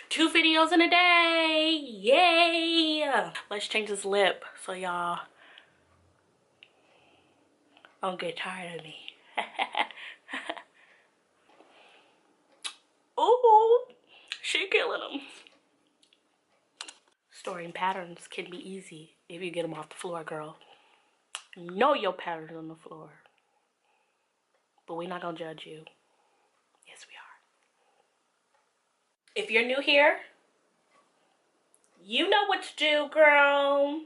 2 videos in a day. Yay! Let's change this lip so y'all don't get tired of me. Ooh, she killing them. Storing patterns can be easy if you get them off the floor, girl. You know your patterns on the floor. But we're not gonna judge you. Yes, we are. If you're new here, you know what to do, girl.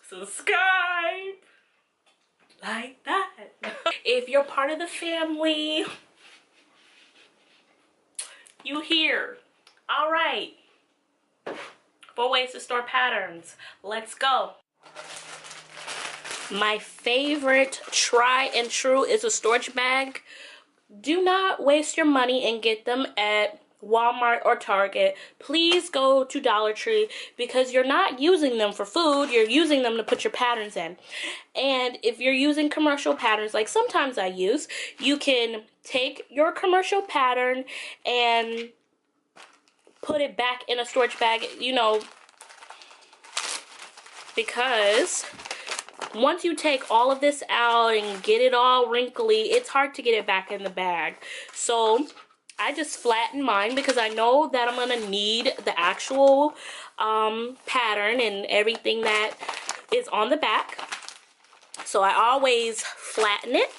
Subscribe. Like that. If you're part of the family, you here. All right. 4 ways to store patterns. Let's go. My favorite try and true is a storage bag. Do not waste your money and get them at Walmart or Target. Please go to Dollar Tree because you're not using them for food. You're using them to put your patterns in. And if you're using commercial patterns, like sometimes I use, you can take your commercial pattern and put it back in a storage bag, you know, because once you take all of this out and get it all wrinkly, it's hard to get it back in the bag. So I just flatten mine because I know that I'm gonna need the actual pattern and everything that is on the back. So I always flatten it.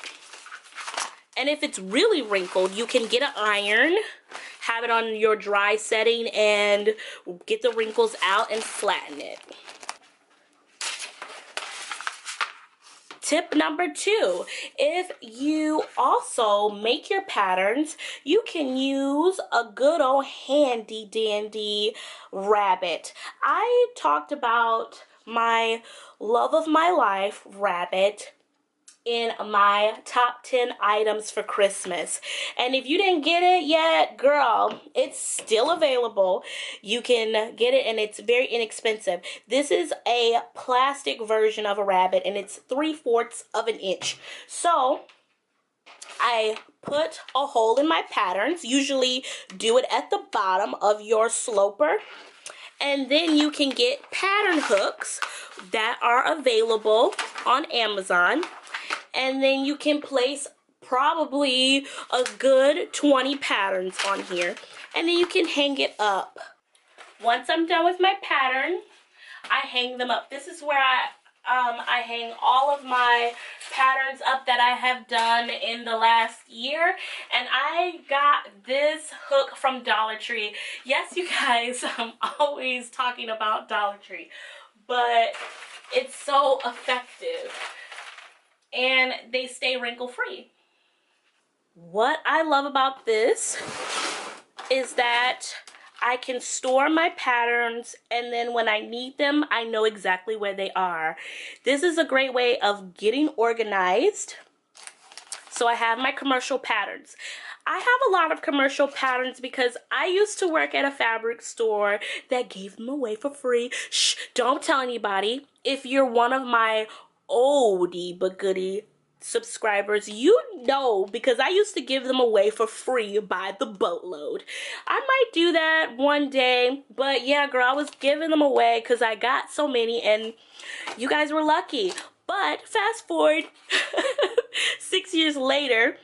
And if it's really wrinkled, you can get an iron, have it on your dry setting, and get the wrinkles out and flatten it. Tip number 2, if you also make your patterns, you can use a good old handy dandy rabbit. I talked about my love of my life rabbit in my top 10 items for Christmas. And if you didn't get it yet, girl, it's still available. You can get it and it's very inexpensive. This is a plastic version of a rabbit and it's 3/4 of an inch. So I put a hole in my patterns, usually do it at the bottom of your sloper. And then you can get pattern hooks that are available on Amazon. And then you can place probably a good 20 patterns on here. And then you can hang it up. Once I'm done with my pattern, I hang them up. This is where I hang all of my patterns up that I have done in the last year. And I got this hook from Dollar Tree. Yes, you guys, I'm always talking about Dollar Tree, but it's so effective. And they stay wrinkle free. What I love about this is that I can store my patterns and then when I need them, I know exactly where they are. This is a great way of getting organized. So I have my commercial patterns. I have a lot of commercial patterns because I used to work at a fabric store that gave them away for free. Shh, don't tell anybody. If you're one of my oldie but goodie subscribers, you know, because I used to give them away for free by the boatload. I might do that one day, but yeah, girl, I was giving them away because I got so many and you guys were lucky. But fast forward 6 years later,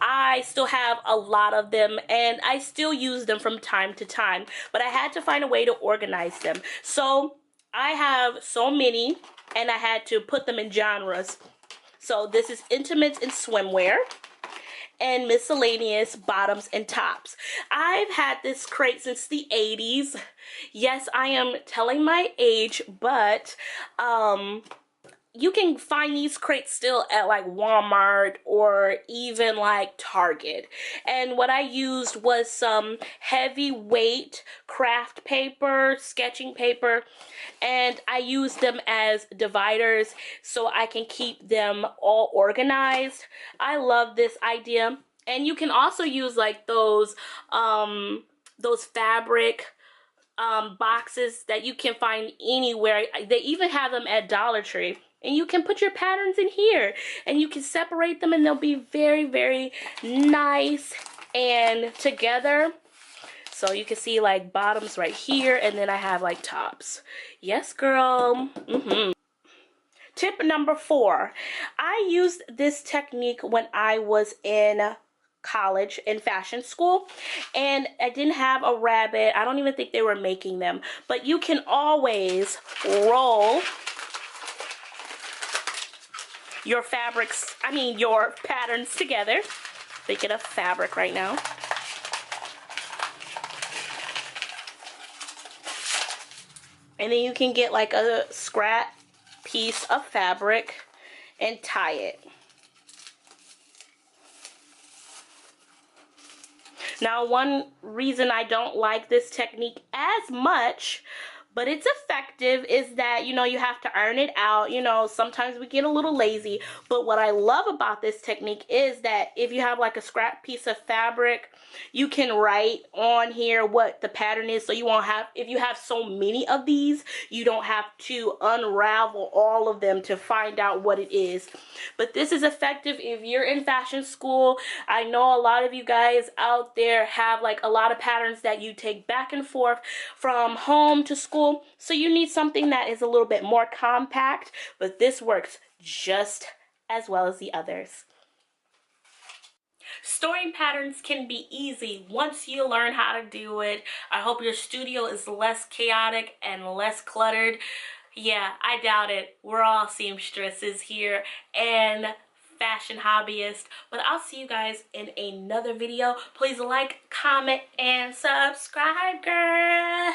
I still have a lot of them and I still use them from time to time, but I had to find a way to organize them. So I have so many and I had to put them in genres. So this is intimates and swimwear and miscellaneous bottoms and tops. I've had this crate since the 80s. Yes, I am telling my age, but you can find these crates still at like Walmart or even like Target. And what I used was some heavyweight craft paper, sketching paper, and I used them as dividers so I can keep them all organized. I love this idea. And you can also use like those fabric boxes that you can find anywhere. They even have them at Dollar Tree. And you can put your patterns in here and you can separate them and they'll be very, very nice and together. So you can see like bottoms right here, and then I have like tops. Yes, girl. Tip number 4. I used this technique when I was in college in fashion school, and I didn't have a rabbit. I don't even think they were making them, but you can always roll your your patterns together. Thinking of fabric right now. And then you can get like a scrap piece of fabric and tie it. Now, one reason I don't like this technique as much, but it's effective, is that, you know, you have to earn it out. You know, sometimes we get a little lazy, but what I love about this technique is that if you have like a scrap piece of fabric, you can write on here what the pattern is, so you won't have, if you have so many of these, you don't have to unravel all of them to find out what it is. But this is effective if you're in fashion school. I know a lot of you guys out there have like a lot of patterns that you take back and forth from home to school, so you need something that is a little bit more compact, but this works just as well as the others. Storing patterns can be easy once you learn how to do it. I hope your studio is less chaotic and less cluttered. Yeah, I doubt it. We're all seamstresses here and fashion hobbyists. But I'll see you guys in another video. Please like, comment, and subscribe, girl.